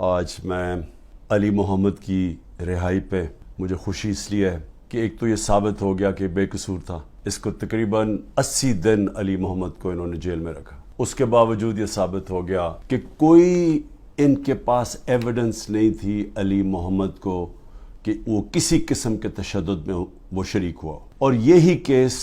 آج میں علی محمد کی رہائی پہ مجھے خوشی اس لیے ہے کہ ایک تو یہ ثابت ہو گیا کہ بے قصور تھا. اس کو تقریباً 80 دن علی محمد کو انہوں نے جیل میں رکھا. اس کے باوجود یہ ثابت ہو گیا کہ کوئی ان کے پاس ایویڈنس نہیں تھی علی محمد کو کہ وہ کسی قسم کے تشدد میں وہ شریک ہوا. اور یہی کیس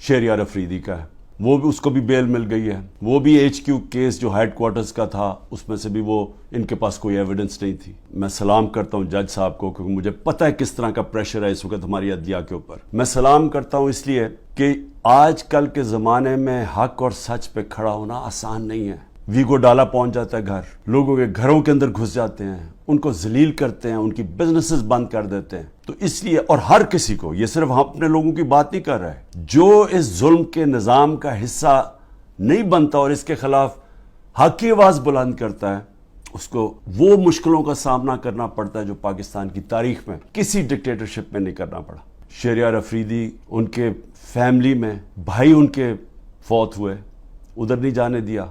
شہریار افریدی کا ہے. وہ بھی اس کو بھی بیل مل گئی ہے. وہ بھی ایچ کیو کیس جو ہیڈ کوارٹرز کا تھا اس میں سے بھی وہ ان کے پاس کوئی ایویڈنس نہیں تھی. میں سلام کرتا ہوں جج صاحب کو کیونکہ مجھے پتہ ہے کس طرح کا پریشر ہے اس وقت ہماری عدلیہ کے اوپر. میں سلام کرتا ہوں اس لیے کہ آج کل کے زمانے میں حق اور سچ پہ کھڑا ہونا آسان نہیں ہے. ویگو ڈالا پہنچ جاتا ہے گھر، لوگوں کے گھروں کے اندر گھس جاتے ہیں، ان کو ذلیل کرتے ہیں، ان کی بزنسز بند کر دیتے ہیں. تو اس لیے اور ہر کسی کو، یہ صرف ہم اپنے لوگوں کی بات نہیں کر رہے، جو اس ظلم کے نظام کا حصہ نہیں بنتا اور اس کے خلاف حق کی آواز بلند کرتا ہے، اس کو وہ مشکلوں کا سامنا کرنا پڑتا ہے جو پاکستان کی تاریخ میں کسی ڈکٹیٹرشپ میں نہیں کرنا پڑا. شہریار افریدی، ان کے فیملی میں بھائی ان کے فوت ہوئے، ادھر نہیں جانے دیا،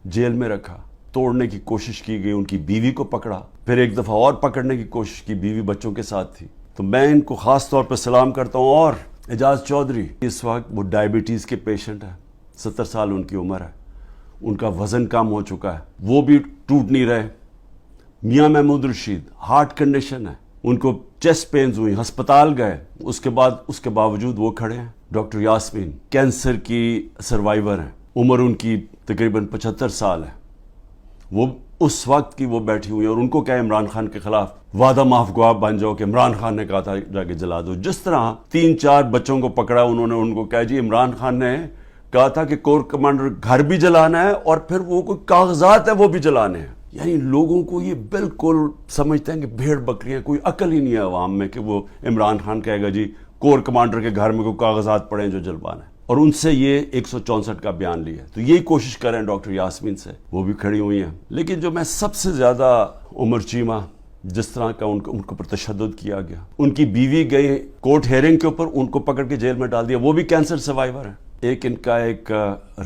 جیل میں رکھا. توڑنے کی کوشش کی گئی، ان کی بیوی کو پکڑا، پھر ایک دفعہ اور پکڑنے کی کوشش کی، بیوی بچوں کے ساتھ تھی. تو میں ان کو خاص طور پہ سلام کرتا ہوں. اور اعجاز چودھری اس وقت وہ ڈائبٹیز کے پیشنٹ ہے، 70 سال ان کی عمر ہے، ان کا وزن کم ہو چکا ہے، وہ بھی ٹوٹ نہیں رہے. میاں محمود رشید ہارٹ کنڈیشن ہے، ان کو چیسٹ پینز ہوئی، ہسپتال گئے، اس کے باوجود وہ کھڑے ہیں. ڈاکٹر یاسمین کینسر کی سروائیور ہیں، عمر ان کی تقریباً 75 سال ہے، وہ اس وقت کی وہ بیٹھی ہوئی ہیں. اور ان کو کیا عمران خان کے خلاف وعدہ معاف گواہ بن جاؤ کہ عمران خان نے کہا تھا جا کے جلا دو. جس طرح 3-4 بچوں کو پکڑا انہوں نے، ان کو کہا جی عمران خان نے کہا تھا کہ کور کمانڈر گھر بھی جلانا ہے اور پھر وہ کوئی کاغذات ہے وہ بھی جلانے ہیں. یعنی لوگوں کو یہ بالکل سمجھتے ہیں کہ بھیڑ بکریاں، کوئی عقل ہی نہیں ہے عوام میں کہ وہ عمران خان کہے گا جی کور کمانڈر کے گھر میں کوئی کاغذات پڑے ہیں جو جلوانا ہے. اور ان سے یہ 164 کا بیان لیا. تو یہی کوشش کریں ڈاکٹر یاسمین سے، وہ بھی کھڑی ہوئی ہیں. لیکن جو میں سب سے زیادہ عمر چیمہ جس طرح کا ان کو پر تشدد کیا گیا، ان کی بیوی گئی کورٹ ہیئرنگ کے اوپر، ان کو پکڑ کے جیل میں ڈال دیا، وہ بھی کینسر سروائیور ہے. ایک ان کا ایک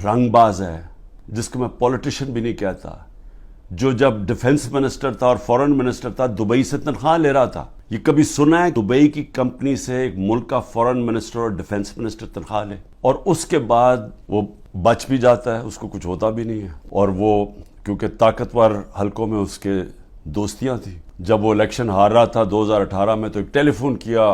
رنگ باز ہے جس کو میں پولیٹیشین بھی نہیں کہتا، جو جب ڈیفنس منسٹر تھا اور فورن منسٹر تھا دبئی سے تنخواہ لے رہا تھا. یہ کبھی سنا ہے دبئی کی کمپنی سے ایک ملک کا فورن منسٹر اور ڈیفنس منسٹر تنخواہ لے اور اس کے بعد وہ بچ بھی جاتا ہے، اس کو کچھ ہوتا بھی نہیں ہے. اور وہ کیونکہ طاقتور حلقوں میں اس کے دوستیاں تھیں، جب وہ الیکشن ہار رہا تھا 2018 میں تو ایک ٹیلی فون کیا،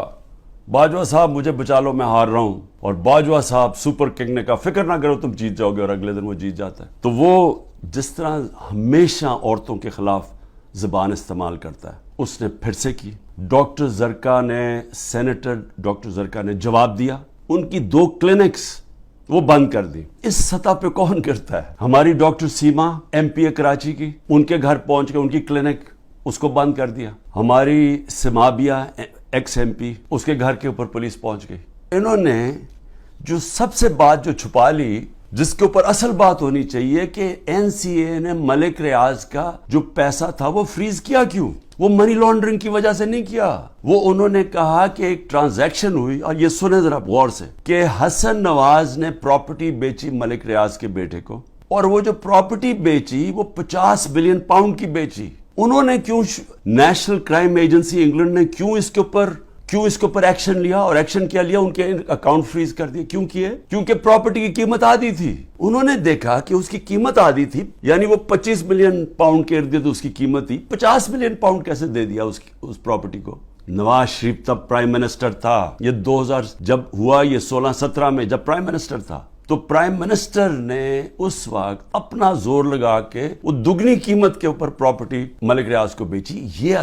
باجوہ صاحب مجھے بچا لو میں ہار رہا ہوں. اور باجوہ صاحب سپر کنگ نے کہا فکر نہ کرو تم جیت جاؤ گے، اور اگلے دن وہ جیت جاتا ہے. تو وہ جس طرح ہمیشہ عورتوں کے خلاف زبان استعمال کرتا ہے، اس نے پھر سے کی. ڈاکٹر زرکا نے، سینیٹر ڈاکٹر زرکا نے جواب دیا، ان کی 2 کلینکس وہ بند کر دی. اس سطح پہ کون کرتا ہے؟ ہماری ڈاکٹر سیما ایم پی کراچی کی، ان کے گھر پہنچ کے ان کی کلینک اس کو بند کر دیا. ہماری سمابیا ایکس ایم پی، اس کے گھر کے اوپر پولیس پہنچ گئی. انہوں نے جو سب سے بات جو چھپا لی، جس کے اوپر اصل بات ہونی چاہیے کہ این سی اے نے ملک ریاض کا جو پیسہ تھا وہ فریز کیا کیوں؟ وہ منی لانڈرنگ کی وجہ سے نہیں کیا. وہ انہوں نے کہا کہ ایک ٹرانزیکشن ہوئی، اور یہ سنیں ذرا غور سے، کہ حسن نواز نے پراپرٹی بیچی ملک ریاض کے بیٹے کو، اور وہ جو پراپرٹی بیچی وہ 50 بلین پاؤنڈ کی بیچی. انہوں نے کیوں، نیشنل کرائم ایجنسی انگلینڈ نے کیوں اس کے اوپر ایکشن لیا، اور ایکشن کیا لیا؟ ان کے اکاؤنٹ فریز کر دیے. کیوں کیے؟ کیونکہ پراپرٹی کی قیمت آدھی تھی. انہوں نے دیکھا کہ اس کی قیمت آدھی تھی، یعنی وہ 25 ملین پاؤنڈ کے ارد گرد اس کی قیمت تھی، 50 ملین پاؤنڈ کیسے دے دیا اس پراپرٹی کو؟ نواز شریف تب پرائم منسٹر تھا، یہ 2000 جب ہوا، یہ 16-17 میں جب پرائم منسٹر تھا، تو پرائم منسٹر نے اس وقت اپنا زور لگا کے وہ دگنی قیمت کے اوپر پراپرٹی ملک ریاض کو بیچی. یہ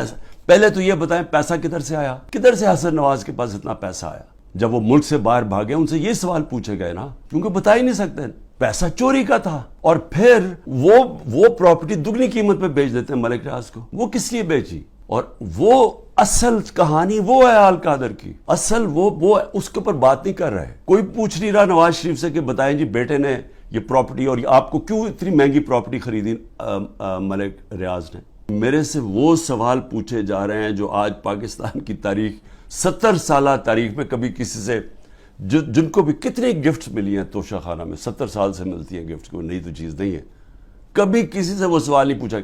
پہلے تو یہ بتائیں پیسہ کدھر سے آیا؟ کدھر سے حسن نواز کے پاس اتنا پیسہ آیا؟ جب وہ ملک سے باہر بھاگے ان سے یہ سوال پوچھے گئے نا، کیونکہ بتا ہی نہیں سکتے، پیسہ چوری کا تھا. اور پھر وہ پراپرٹی دگنی قیمت پہ بیچ دیتے ہیں ملک ریاض کو. وہ کس لیے بیچی؟ اور وہ اصل کہانی وہ ہے آل قادر کی، اصل وہ اس کے اوپر بات نہیں کر رہے. کوئی پوچھ نہیں رہا نواز شریف سے کہ بتائیں جی بیٹے نے یہ پراپرٹی، اور آپ کو کیوں اتنی مہنگی پراپرٹی خریدی ملک ریاض نے. میرے سے وہ سوال پوچھے جا رہے ہیں جو آج پاکستان کی تاریخ، 70 سالہ تاریخ میں کبھی کسی سے، جن کو بھی کتنے گفٹس ملی ہیں توشہ خانہ میں، 70 سال سے ملتی ہیں گفٹ، کوئی نئی تو چیز نہیں ہے. کبھی کسی سے وہ سوال نہیں پوچھا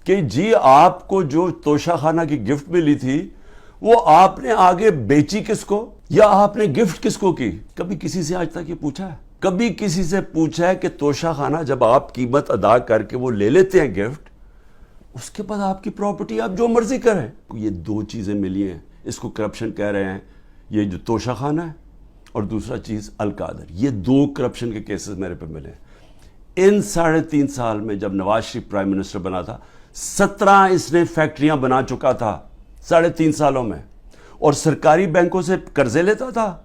کہ جی آپ کو جو توشہ خانہ کی گفٹ ملی تھی وہ آپ نے آگے بیچی کس کو یا آپ نے گفٹ کس کو کی؟ کبھی کسی سے آج تک یہ پوچھا ہے؟ کبھی کسی سے پوچھا ہے کہ توشہ خانہ جب آپ قیمت ادا کر کے وہ لے لیتے ہیں گفٹ، اس کے بعد آپ کی پراپرٹی آپ جو مرضی کریں؟ یہ دو چیزیں ملی ہیں، اس کو کرپشن کہہ رہے ہیں، یہ جو توشہ خانہ ہے اور دوسرا چیز القادر، یہ دو کرپشن کے کیسز میرے پہ ملے ہیں۔ ان 3.5 سال میں جب نواز شریف پرائم منسٹر بنا تھا 17 اس نے فیکٹریاں بنا چکا تھا 3.5 سالوں میں، اور سرکاری بینکوں سے قرضے لیتا تھا،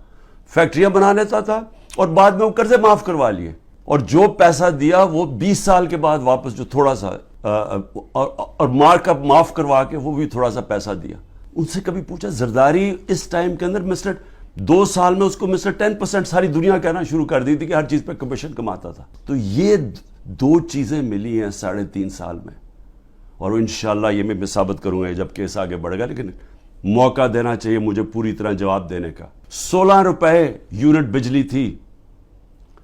فیکٹریاں بنا لیتا تھا اور بعد میں وہ قرضے معاف کروا لیے، اور جو پیسہ دیا وہ 20 سال کے بعد واپس جو تھوڑا سا اور مارک اپ معاف کروا کے وہ بھی تھوڑا سا پیسہ دیا۔ ان سے کبھی پوچھا زرداری اس ٹائم کے اندر مسٹر 2 سال میں اس کو مسٹر 10% ساری دنیا کہنا شروع کر دی تھی کہ ہر چیز پہ کمیشن کماتا تھا۔ تو یہ دو چیزیں ملی ہیں 3.5 سال میں، اور انشاءاللہ یہ میں ثابت کروں گا جب کیس آگے بڑھے گا، لیکن موقع دینا چاہیے مجھے پوری طرح جواب دینے کا۔ 16 روپے یونٹ بجلی تھی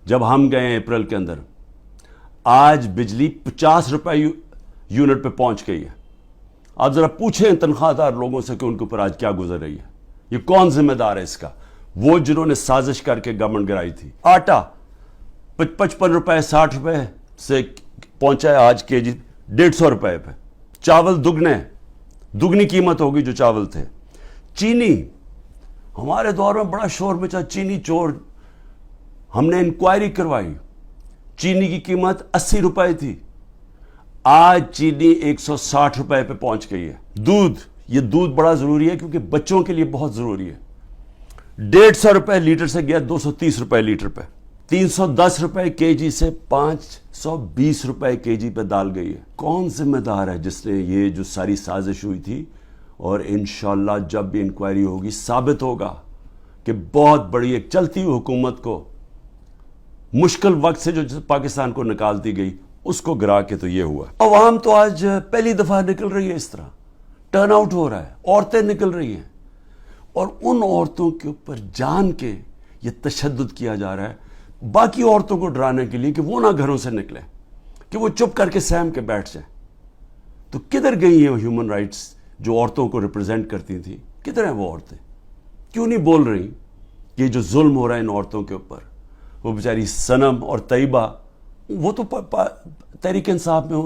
جب ہم گئے اپریل کے اندر، آج بجلی 50 روپے یونٹ پہ پہنچ گئی ہے۔ آپ ذرا پوچھیں تنخواہ دار لوگوں سے کہ ان کے اوپر آج کیا گزر رہی ہے، یہ کون ذمہ دار ہے اس کا؟ وہ جنہوں نے سازش کر کے گورنمنٹ گرائی تھی۔ آٹا 55 روپے 60 روپے سے پہنچا ہے آج کے جی 150 روپے پہ۔ چاول دگنی قیمت ہوگی جو چاول تھے۔ چینی، ہمارے دور میں بڑا شور مچا چینی چور، ہم نے انکوائری کروائی، چینی کی قیمت 80 روپے تھی، آج چینی 160 روپے پہ پہنچ گئی ہے۔ یہ دودھ بڑا ضروری ہے کیونکہ بچوں کے لیے بہت ضروری ہے، 150 روپے لیٹر سے گیا 230 روپے لیٹر پہ۔ 310 روپے کے جی سے 520 روپے کے جی پہ دال گئی ہے۔ کون ذمہ دار ہے جس نے یہ جو ساری سازش ہوئی تھی؟ اور انشاءاللہ جب بھی انکوائری ہوگی ثابت ہوگا کہ بہت بڑی ایک چلتی ہوئی حکومت کو مشکل وقت سے جو پاکستان کو نکالتی گئی اس کو گرا کے تو یہ ہوا۔ عوام تو آج پہلی دفعہ نکل رہی ہے، اس طرح ٹرن آؤٹ ہو رہا ہے، عورتیں نکل رہی ہیں، اور ان عورتوں کے اوپر جان کے یہ تشدد کیا جا رہا ہے باقی عورتوں کو ڈرانے کے لیے کہ وہ نہ گھروں سے نکلیں، کہ وہ چپ کر کے سہم کے بیٹھ جائیں۔ تو کدھر گئی ہیں ہیومن رائٹس جو عورتوں کو ریپرزینٹ کرتی تھیں؟ کدھر ہیں وہ عورتیں؟ کیوں نہیں بول رہی کہ جو ظلم ہو رہا ہے ان عورتوں کے اوپر؟ وہ بیچاری صنم اور طیبہ، وہ تو تحریک انصاف میں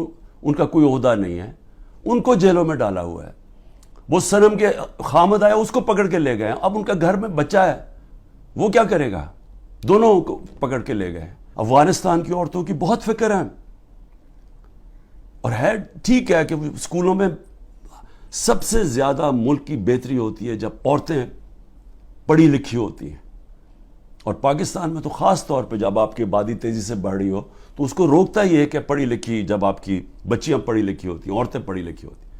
ان کا کوئی عہدہ نہیں ہے، ان کو جیلوں میں ڈالا ہوا ہے۔ وہ صنم کے خامد آیا، اس کو پکڑ کے لے گئے، اب ان کا گھر میں بچہ ہے، وہ کیا کرے گا؟ دونوں کو پکڑ کے لے گئے۔ افغانستان کی عورتوں کی بہت فکر ہے، اور ہے ٹھیک ہے کہ اسکولوں میں سب سے زیادہ ملک کی بہتری ہوتی ہے جب عورتیں پڑھی لکھی ہوتی ہیں، اور پاکستان میں تو خاص طور پہ جب آپ کی آبادی تیزی سے بڑھ رہی ہو تو اس کو روکتا ہی ہے کہ پڑھی لکھی، جب آپ کی بچیاں پڑھی لکھی ہوتی ہیں، عورتیں پڑھی لکھی ہوتی ہیں۔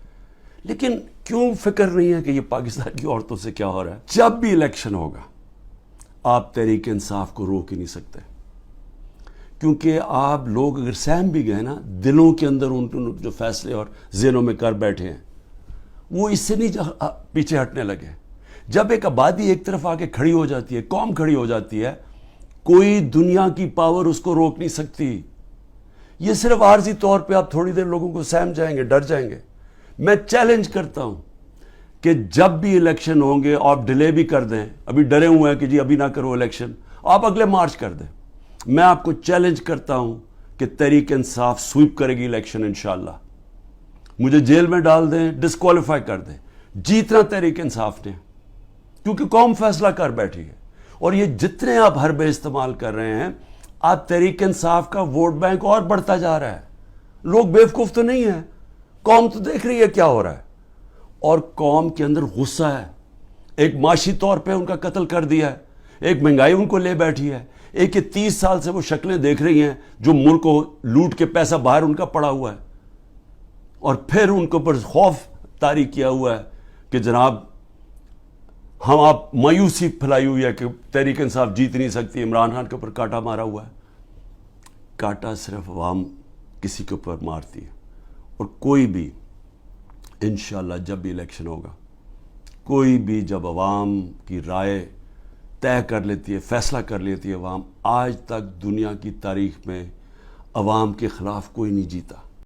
لیکن کیوں فکر نہیں ہے کہ یہ پاکستان کی عورتوں سے کیا ہو رہا ہے؟ جب بھی الیکشن ہوگا آپ تحریک انصاف کو روک ہی نہیں سکتے، کیونکہ آپ لوگ اگر سہم بھی گئے نا، دلوں کے اندر ان جو فیصلے اور ذہنوں میں کر بیٹھے ہیں وہ اس سے نہیں پیچھے ہٹنے لگے۔ جب ایک آبادی ایک طرف آ کے کھڑی ہو جاتی ہے، قوم کھڑی ہو جاتی ہے، کوئی دنیا کی پاور اس کو روک نہیں سکتی۔ یہ صرف عارضی طور پہ آپ تھوڑی دیر لوگوں کو سہم جائیں گے، ڈر جائیں گے۔ میں چیلنج کرتا ہوں کہ جب بھی الیکشن ہوں گے آپ ڈیلے بھی کر دیں، ابھی ڈرے ہوئے ہیں کہ جی ابھی نہ کرو الیکشن، آپ اگلے مارچ کر دیں۔ میں آپ کو چیلنج کرتا ہوں کہ تحریک انصاف سویپ کرے گی الیکشن انشاءاللہ۔ مجھے جیل میں ڈال دیں، ڈسکوالیفائی کر دیں، جیتنا تحریک انصاف نے، کیونکہ قوم فیصلہ کر بیٹھی ہے۔ اور یہ جتنے آپ حربے استعمال کر رہے ہیں، آپ تحریک انصاف کا ووٹ بینک اور بڑھتا جا رہا ہے۔ لوگ بیوقوف تو نہیں ہیں، قوم تو دیکھ رہی ہے کیا ہو رہا ہے، اور قوم کے اندر غصہ ہے۔ ایک معاشی طور پہ ان کا قتل کر دیا ہے، ایک مہنگائی ان کو لے بیٹھی ہے، ایک 30 سال سے وہ شکلیں دیکھ رہی ہیں جو ملک کو لوٹ کے پیسہ باہر ان کا پڑا ہوا ہے، اور پھر ان کے اوپر خوف طاری کیا ہوا ہے کہ جناب ہم آپ مایوسی پھیلائی ہوئی ہے کہ تحریک انصاف جیت نہیں سکتی، عمران خان کے اوپر کانٹا مارا ہوا ہے۔ کانٹا صرف عوام کسی کے اوپر مارتی ہے، اور کوئی بھی انشاءاللہ جب بھی الیکشن ہوگا، کوئی بھی جب عوام کی رائے طے کر لیتی ہے، فیصلہ کر لیتی ہے عوام، آج تک دنیا کی تاریخ میں عوام کے خلاف کوئی نہیں جیتا۔